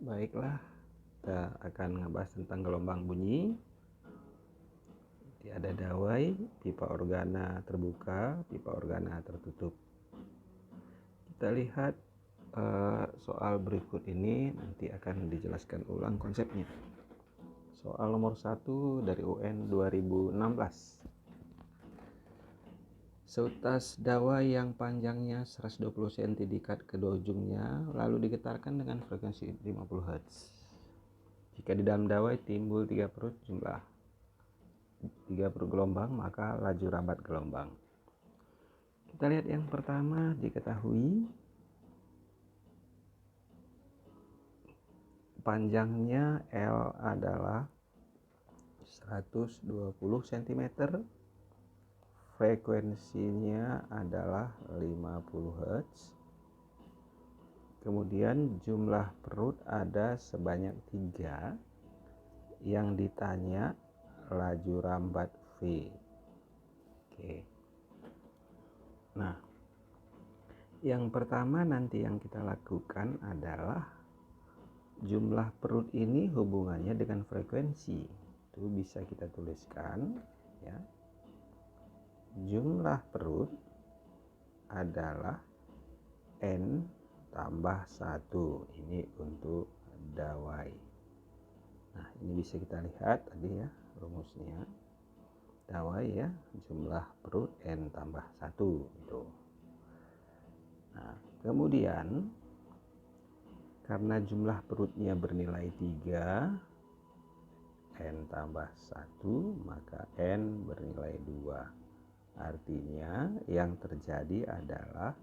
Baiklah, kita akan ngebahas tentang gelombang bunyi. Jadi ada dawai, pipa organa terbuka, pipa organa tertutup. Kita lihat soal berikut ini, nanti akan dijelaskan ulang konsepnya. Soal nomor 1 dari UN 2016. Seutas dawai yang panjangnya 120 cm diikat kedua ujungnya, lalu digetarkan dengan frekuensi 50 Hz. Jika di dalam dawai timbul 3 perut gelombang, maka laju rambat gelombang. Kita lihat yang pertama, diketahui panjangnya L adalah 120 cm, frekuensinya adalah 50 Hz. Kemudian jumlah perut ada sebanyak 3. Yang ditanya laju rambat V. Oke. Nah, yang pertama nanti yang kita lakukan adalah jumlah perut ini hubungannya dengan frekuensi. Itu bisa kita tuliskan ya. Jumlah perut adalah N tambah 1. Ini untuk dawai. Nah, ini bisa kita lihat tadi ya rumusnya. Dawai ya, jumlah perut N tambah 1 itu. Nah, kemudian karena jumlah perutnya bernilai 3, N tambah 1, maka N bernilai 2. Artinya yang terjadi adalah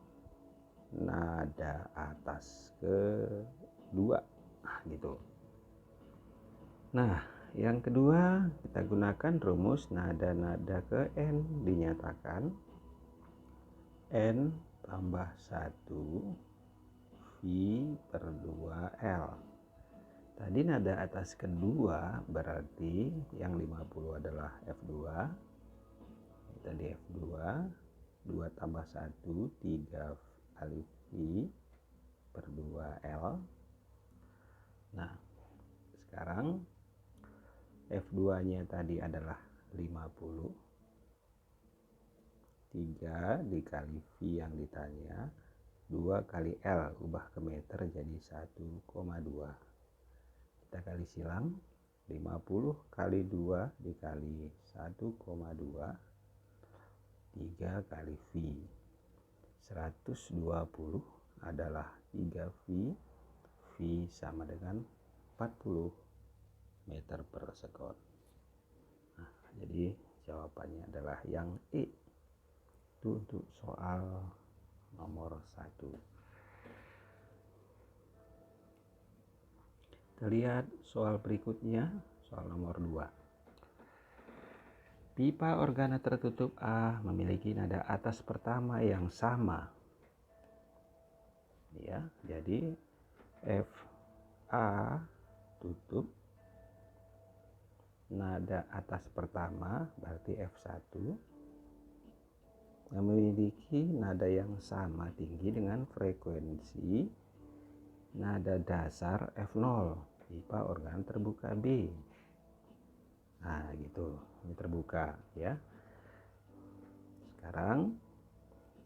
nada atas kedua. Nah, gitu. Nah, yang kedua kita gunakan rumus nada-nada ke N, dinyatakan N tambah 1 V per 2L. Tadi nada atas kedua berarti yang 50 adalah F2. Tadi F2, 2 tambah 1, 3 kali V per 2L. Nah, sekarang F2 nya tadi adalah 50. 3 dikali V yang ditanya, 2 kali L, ubah ke meter jadi 1,2. Kita kali silang, 50 kali 2 dikali 1,2, 3 kali V. 120 adalah 3V. V sama dengan 40 meter per sekon. Nah, jadi jawabannya adalah yang E. Itu untuk soal nomor 1. Kita lihat soal berikutnya, soal nomor 2. Pipa organa tertutup A memiliki nada atas pertama yang sama. Ya, jadi F A tutup, nada atas pertama berarti F1, memiliki nada yang sama tinggi dengan frekuensi nada dasar F0, pipa organ terbuka B. Nah, gitu. Ini terbuka ya. Sekarang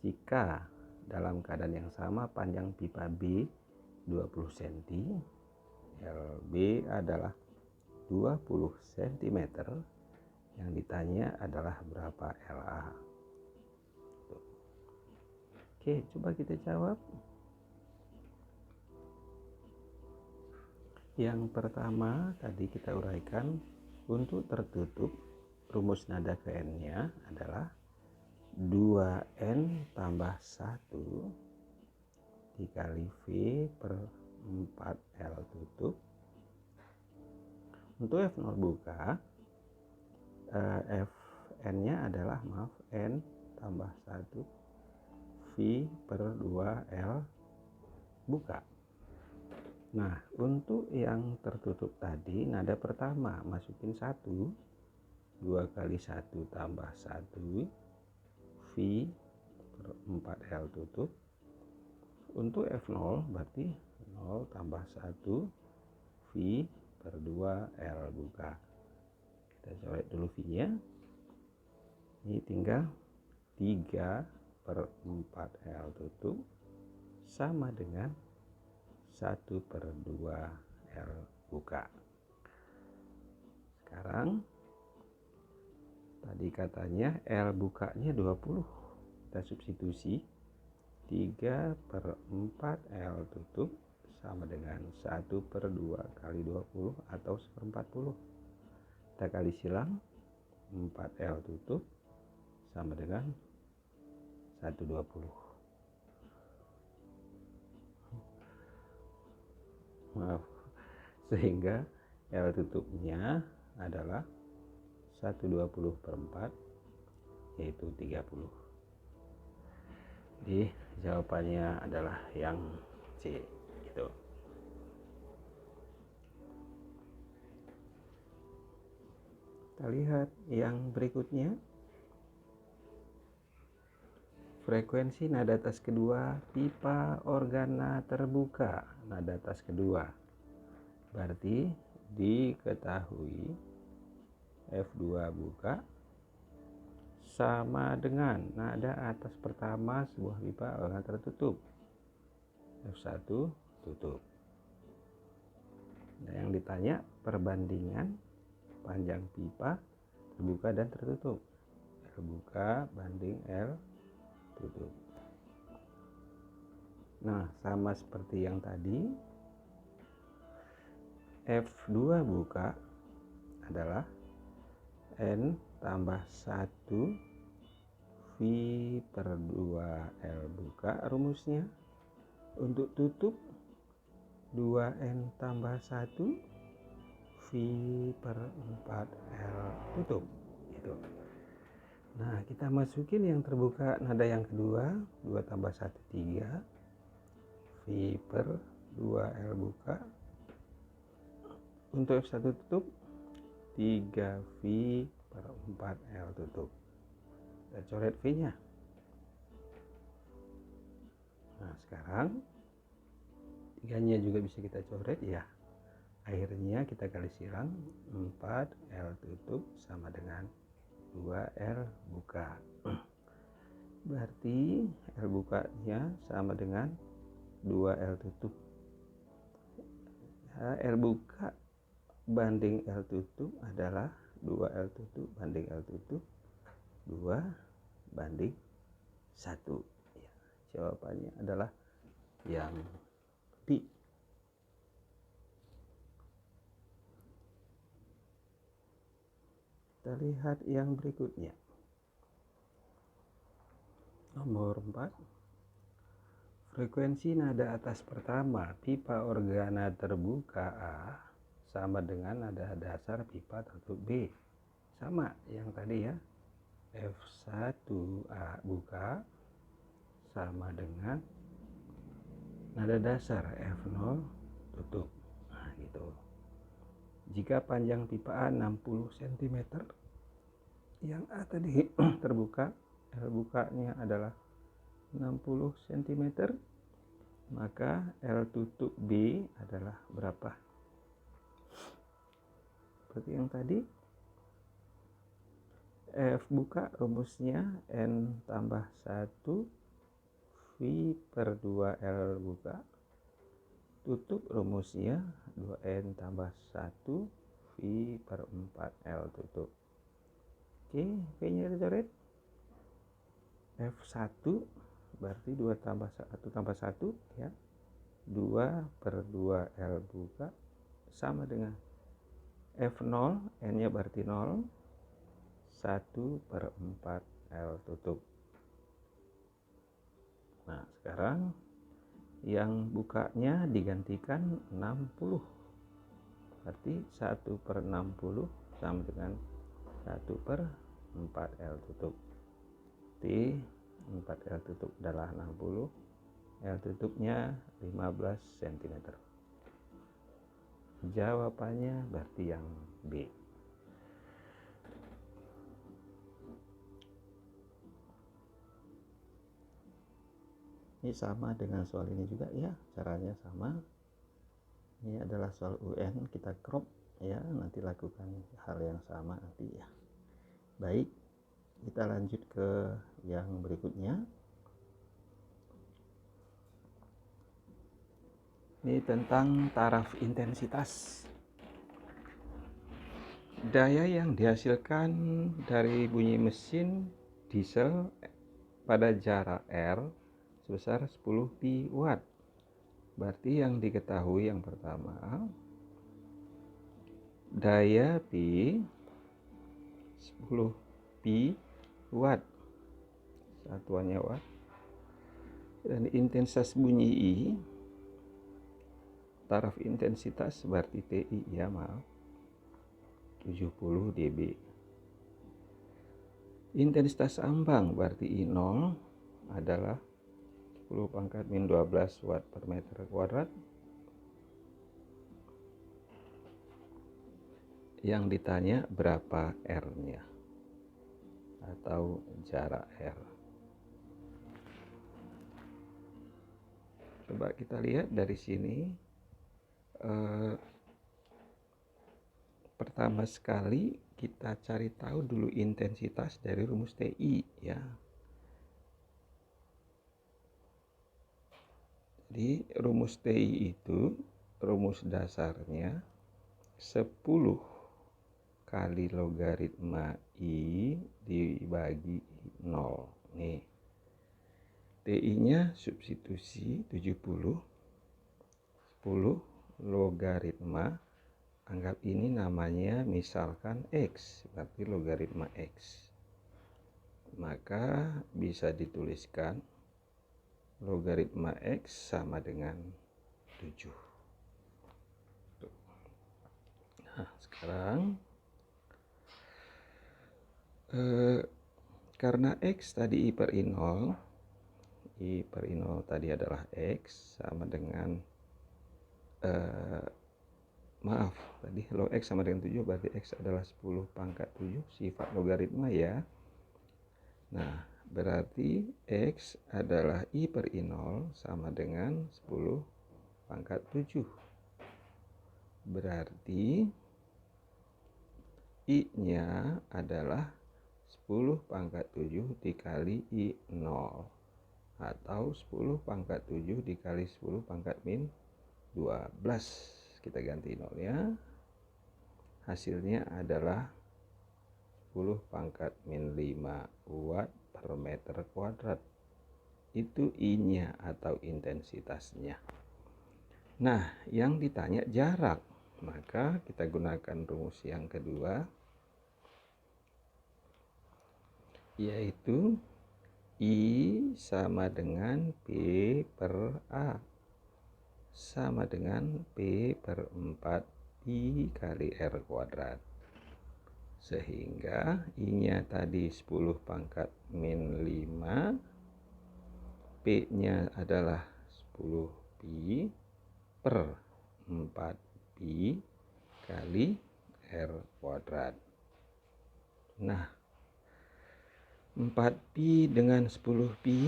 jika dalam keadaan yang sama panjang pipa B 20 cm, LB adalah 20 cm, yang ditanya adalah berapa LA. Oke, coba kita jawab. Yang pertama tadi kita uraikan, untuk tertutup rumus nada ke N-nya adalah 2N tambah 1 dikali V per 4L tutup. Untuk F0 buka, Fn-nya adalah N tambah 1 V per 2L buka. Nah, untuk yang tertutup tadi, nada pertama masukin 1, 2 kali 1 tambah 1 V per 4L tutup. Untuk F0 berarti 0 tambah 1 V per 2 L buka. Kita coret dulu V nya. Ini tinggal 3 per 4 L tutup sama dengan 1 per 2 L buka. Sekarang tadi katanya L bukanya 20, kita substitusi 3 per 4 L tutup sama dengan 1 per 2 kali 20 atau 1/40. Kita kali silang, 4 L tutup sama dengan 1/20. Maaf, sehingga L tutupnya adalah 1/20 per 4, yaitu 30. Jadi jawabannya adalah yang C gitu. Kita lihat yang berikutnya. Frekuensi nada tas kedua pipa organa terbuka. Nada tas kedua berarti diketahui F2 buka sama dengan nada atas pertama sebuah pipa organa tertutup, F1 tutup. Nah, yang ditanya perbandingan panjang pipa terbuka dan tertutup, L buka banding L tutup. Nah, sama seperti yang tadi, F2 buka adalah N tambah 1 V per 2 L buka rumusnya. Untuk tutup 2N tambah 1 V per 4 L tutup gitu. Nah, kita masukin yang terbuka nada yang kedua, 2 tambah 1 3 V per 2 L buka. Untuk F1 tutup 3 V per 4 L tutup. Kita coret V nya. Nah, sekarang 3 nya juga bisa kita coret ya. Akhirnya kita kali silang, 4 L tutup sama dengan 2 L buka. Berarti L bukanya sama dengan 2 L tutup. L buka banding L tutup adalah 2 L tutup banding L tutup 2 banding 1 ya, jawabannya adalah yang B. Kita lihat yang berikutnya, nomor 4. Frekuensi nada atas pertama pipa organa terbuka A sama dengan nada dasar pipa tertutup B. Sama yang tadi ya, F1A buka sama dengan nada dasar F0 tutup. Nah, gitu. Jika panjang pipa A 60 cm, yang A tadi terbuka, L bukanya adalah 60 cm, maka L tutup B adalah berapa? Seperti yang tadi, F buka rumusnya N tambah 1 V per 2 L buka, tutup rumusnya 2N tambah 1 V per 4 L tutup. Oke, V nya kita coret. F1 berarti 2 tambah 1 tambah 1 ya, 2 per 2 L buka sama dengan F0, N nya berarti 0, 1 per 4 L tutup. Nah, sekarang yang bukanya digantikan 60, berarti 1 per 60 sama dengan 1 per 4 L tutup. T 4 L tutup adalah 60, L tutupnya 15 cm. Jawabannya berarti yang B. Ini sama dengan soal ini juga ya, caranya sama. Ini adalah soal UN, kita crop ya, nanti lakukan hal yang sama nanti ya. Baik, kita lanjut ke yang berikutnya. Ini tentang taraf intensitas. Daya yang dihasilkan dari bunyi mesin diesel pada jarak R sebesar 10 pi watt. Berarti yang diketahui yang pertama, daya pi 10 pi watt, satuannya watt, dan intensitas bunyi I, taraf intensitas berarti TI ya, maaf, 70 dB. Intensitas ambang berarti I0 adalah 10 pangkat min 12 watt per meter kuadrat. Yang ditanya berapa R-nya atau jarak R. Coba kita lihat dari sini. Pertama sekali kita cari tahu dulu intensitas dari rumus TI ya. Jadi rumus TI itu rumus dasarnya 10 kali logaritma I dibagi 0. Nih, TI-nya substitusi 70, 10 logaritma, anggap ini namanya misalkan X, berarti logaritma X. Maka bisa dituliskan logaritma X sama dengan 7. Nah, sekarang karena X tadi I per I0 tadi adalah X sama dengan maaf, tadi log X sama dengan 7, berarti X adalah 10 pangkat 7, sifat logaritma ya. Nah, berarti X adalah I per I0 sama dengan 10 pangkat 7. Berarti I-nya adalah 10 pangkat 7 dikali I0 atau 10 pangkat 7 dikali 10 pangkat min 12. Kita ganti 0-nya. Hasilnya adalah 10 pangkat min 5 watt per meter kuadrat. Itu I-nya atau intensitasnya. Nah, yang ditanya jarak. Maka kita gunakan rumus yang kedua, yaitu I sama dengan P per A sama dengan P per 4 I kali R kuadrat. Sehingga I-nya tadi 10 pangkat min 5, P-nya adalah 10 pi per 4 pi kali R kuadrat. Nah, 4 pi dengan 10 pi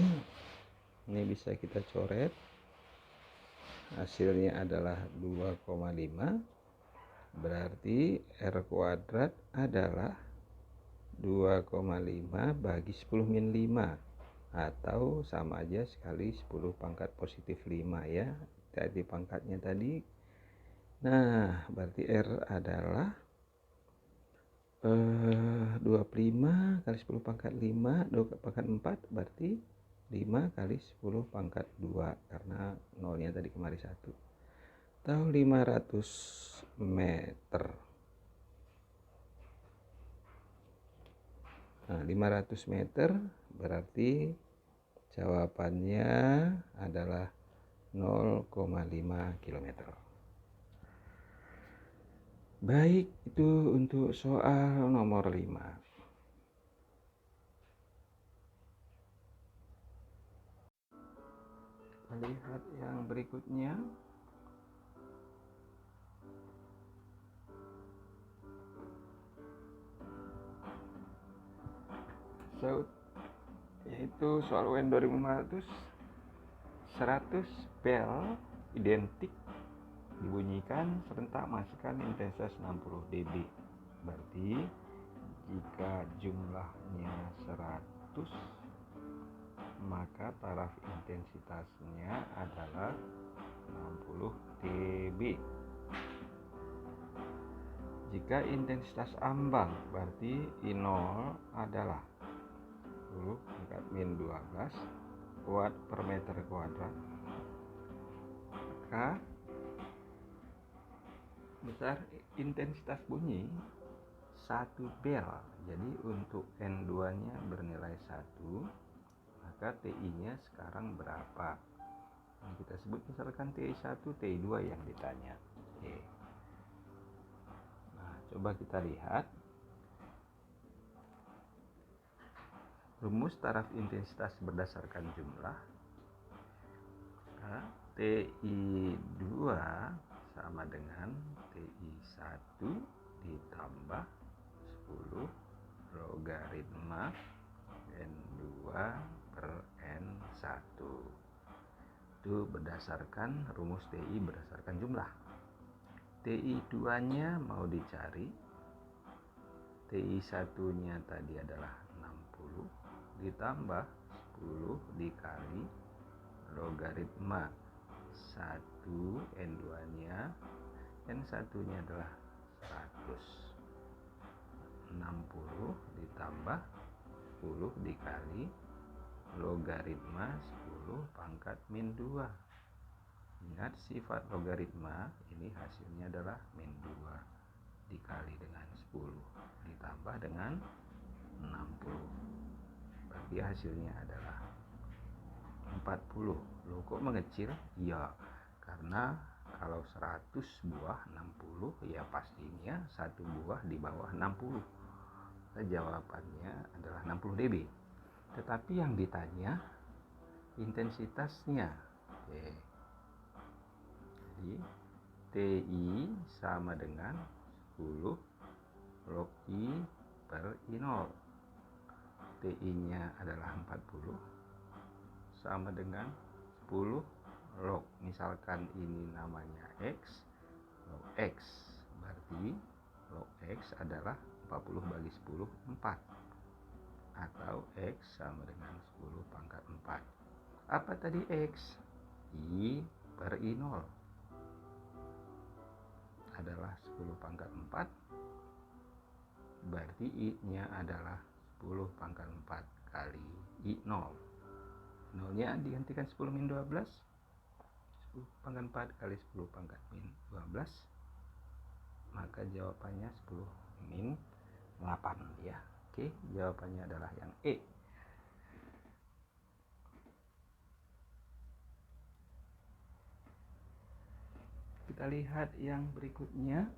ini bisa kita coret. Hasilnya adalah 2,5. Berarti R kuadrat adalah 2,5 bagi 10 min 5 atau sama aja sekali 10 pangkat positif 5 ya. Tadi pangkatnya tadi. Nah, berarti R adalah 25 kali 10 pangkat 5, 2 pangkat 4, berarti 5 kali 10 pangkat 2, karena nolnya tadi kemari 1. Atau 500 meter. Nah, 500 meter berarti jawabannya adalah 0,5 km. Baik, itu untuk soal nomor 5. Kita lihat yang berikutnya. Yaitu soal UN 2500, 100 bel identik dibunyikan serentak masukkan intensitas 60 dB. Berarti jika jumlahnya 100, maka taraf intensitasnya adalah 60 dB. Jika intensitas ambang, berarti I0 adalah 10 pangkat min 12 watt per meter kuadrat, maka besar intensitas bunyi 1 bel. Jadi untuk N2 nya bernilai 1, maka TI nya sekarang berapa? Nah, kita sebut misalkan TI1, TI2 yang ditanya. Oke. Nah, coba kita lihat rumus taraf intensitas berdasarkan jumlah. Nah, TI2 sama dengan TI1 ditambah 10 logaritma N2 per N1. Itu berdasarkan rumus TI berdasarkan jumlah. TI2 nya mau dicari. TI1 nya tadi adalah 60 ditambah 10 dikali logaritma 1 N2 nya, N1 nya adalah 100. 60 ditambah 10 dikali logaritma 10 pangkat min 2. Ingat sifat logaritma ini hasilnya adalah min 2 dikali dengan 10 ditambah dengan 60. Berarti hasilnya adalah 40. Loh, kok mengecil? Ya, karena kalau 100 buah 60, ya pastinya satu buah di bawah 60. Jawabannya adalah 60 dB. Tetapi yang ditanya intensitasnya. Oke. Jadi TI sama dengan 10 log I per I0. TI nya adalah 40 sama dengan 10 log, misalkan ini namanya X, log X. Berarti log X adalah 40 bagi 10, 4. Atau X sama dengan 10 pangkat 4. Apa tadi X? I per I0 adalah 10 pangkat 4. Berarti I-nya adalah 10 pangkat 4 kali I0. 0-nya digantikan 10 min 12. 10 pangkat 4 kali 10 pangkat min 12. Maka jawabannya 10 min 8 ya. Oke, jawabannya adalah yang E. Kita lihat yang berikutnya.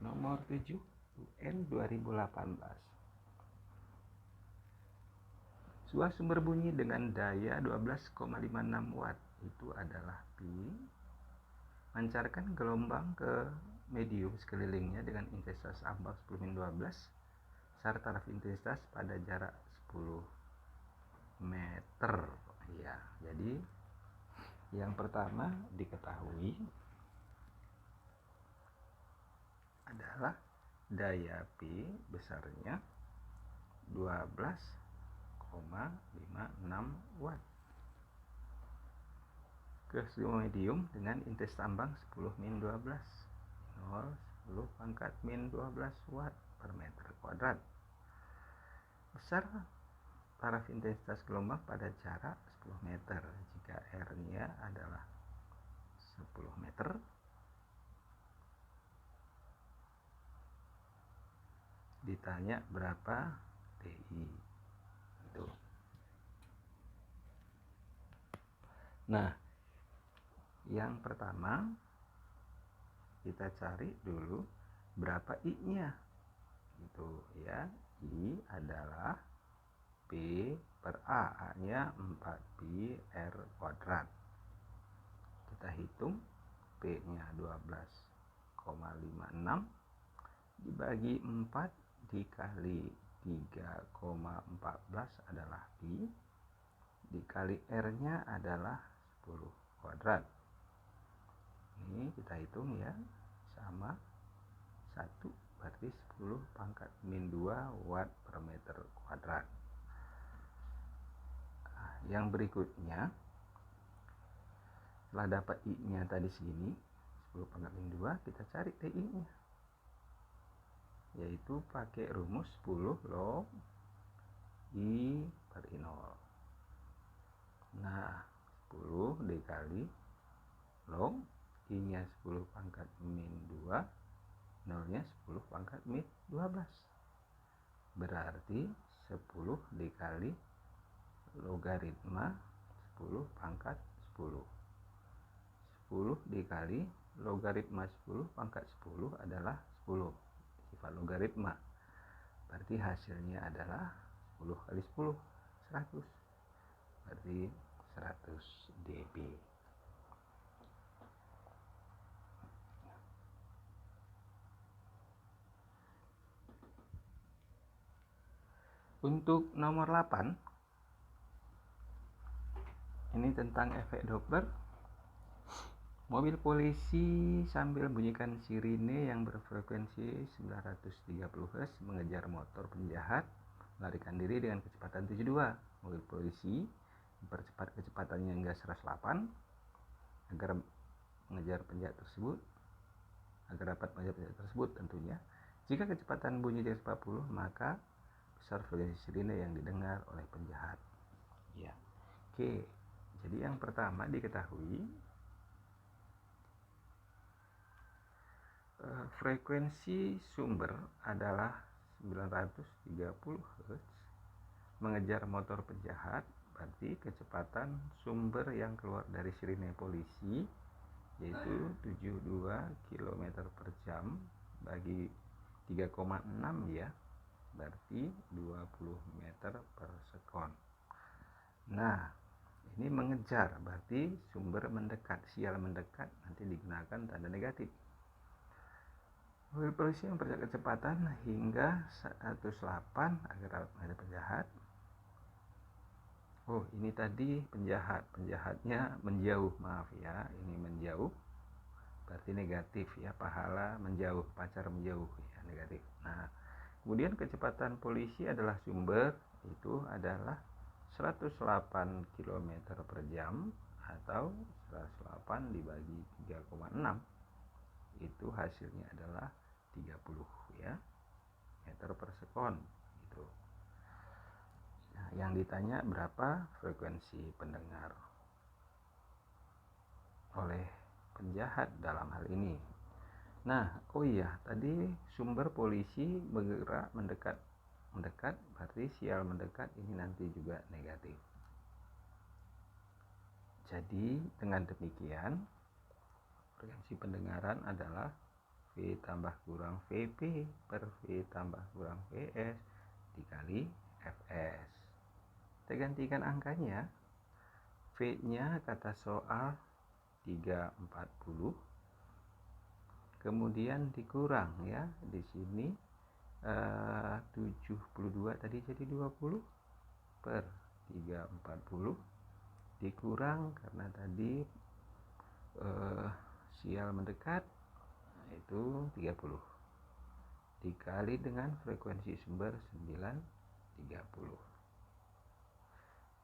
Nomor 7 UN 2018. Sebuah sumber bunyi dengan daya 12,56 watt itu adalah pi, mancarkan gelombang ke medium sekelilingnya dengan intensitas ambang 10 min 12 serta taraf intensitas pada jarak 10 meter. Ya, jadi yang pertama diketahui adalah daya P besarnya 12,56 watt ke sebuah medium dengan intensitas ambang 10 min 12, 10 pangkat min 12 watt per meter kuadrat. Besar taraf intensitas gelombang pada jarak 10 meter jika R-nya adalah 10 meter. Ditanya berapa TI itu. Nah, yang pertama kita cari dulu berapa I-nya itu ya. I adalah P per A, A-nya 4pi R kuadrat. Kita hitung P-nya 12,56 dibagi 4 dikali 3,14 adalah pi, dikali R-nya adalah 10 kuadrat. Ini kita hitung ya, sama 1 berarti 10 pangkat min 2 watt per meter kuadrat. Nah, yang berikutnya, setelah dapat I nya tadi segini 10 pangkat min 2, kita cari TI nya, yaitu pakai rumus 10 log I per I0. Nah, 10 dikali log I nya 10 pangkat min 2, 0 nya 10 pangkat min 12, berarti 10 dikali logaritma 10 pangkat 10. 10 dikali logaritma 10 pangkat 10 adalah 10, sifat logaritma, berarti hasilnya adalah 10 kali 10, 100, berarti 100 dB. Untuk nomor 8, ini tentang efek Doppler. Mobil polisi sambil bunyikan sirine yang berfrekuensi 930 Hz mengejar motor penjahat melarikan diri dengan kecepatan 72. Mobil polisi mempercepat kecepatannya hingga 108 agar mengejar penjahat tersebut, agar dapat mengejar penjahat tersebut tentunya. Jika kecepatan bunyi di 140, maka besar frekuensi sirine yang didengar oleh penjahat. Ya. Oke. Jadi yang pertama diketahui frekuensi sumber adalah 930 Hz mengejar motor penjahat, berarti kecepatan sumber yang keluar dari sirine polisi yaitu 72 km per jam bagi 3,6 ya, berarti 20 meter per sekon. Nah, ini mengejar, berarti sumber mendekat, sial mendekat, nanti digunakan tanda negatif. Mobil polisi mempercepat kecepatan hingga 108 agar dapat mengejar penjahat. Oh, ini tadi penjahatnya menjauh, maaf ya, ini menjauh, berarti negatif ya, pahala menjauh, pacar menjauh ya, negatif. Nah, kemudian kecepatan polisi adalah sumber, itu adalah 108 km per jam atau 108 dibagi 3,6, itu hasilnya adalah 30 ya, meter per sekon gitu. Nah, yang ditanya berapa frekuensi pendengar oleh penjahat dalam hal ini. Nah, oh iya, tadi sumber polisi bergerak mendekat, berarti sial mendekat ini nanti juga negatif. Jadi dengan demikian frekuensi pendengaran adalah V tambah kurang VP per V tambah kurang VS dikali Fs. Kita gantikan angkanya, V nya kata soal 340, kemudian dikurang ya, di sini 72 tadi jadi 20 per 340 dikurang karena tadi sial mendekat itu 30 dikali dengan frekuensi sumber 930.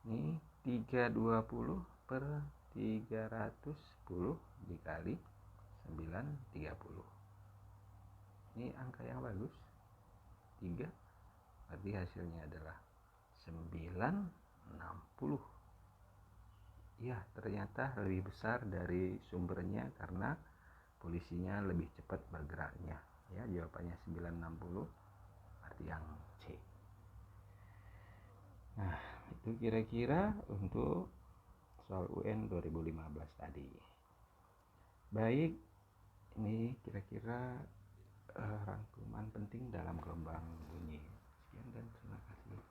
Ini 320 per 310 dikali 930. Ini angka yang bagus, 3, berarti hasilnya adalah 960. Ya, ternyata lebih besar dari sumbernya karena polisinya lebih cepat bergeraknya ya, jawabannya 960, berarti yang C. Nah, itu kira-kira untuk soal UN 2015 tadi. Baik, ini kira-kira rangkuman penting dalam gelombang bunyi. Sekian dan terima kasih.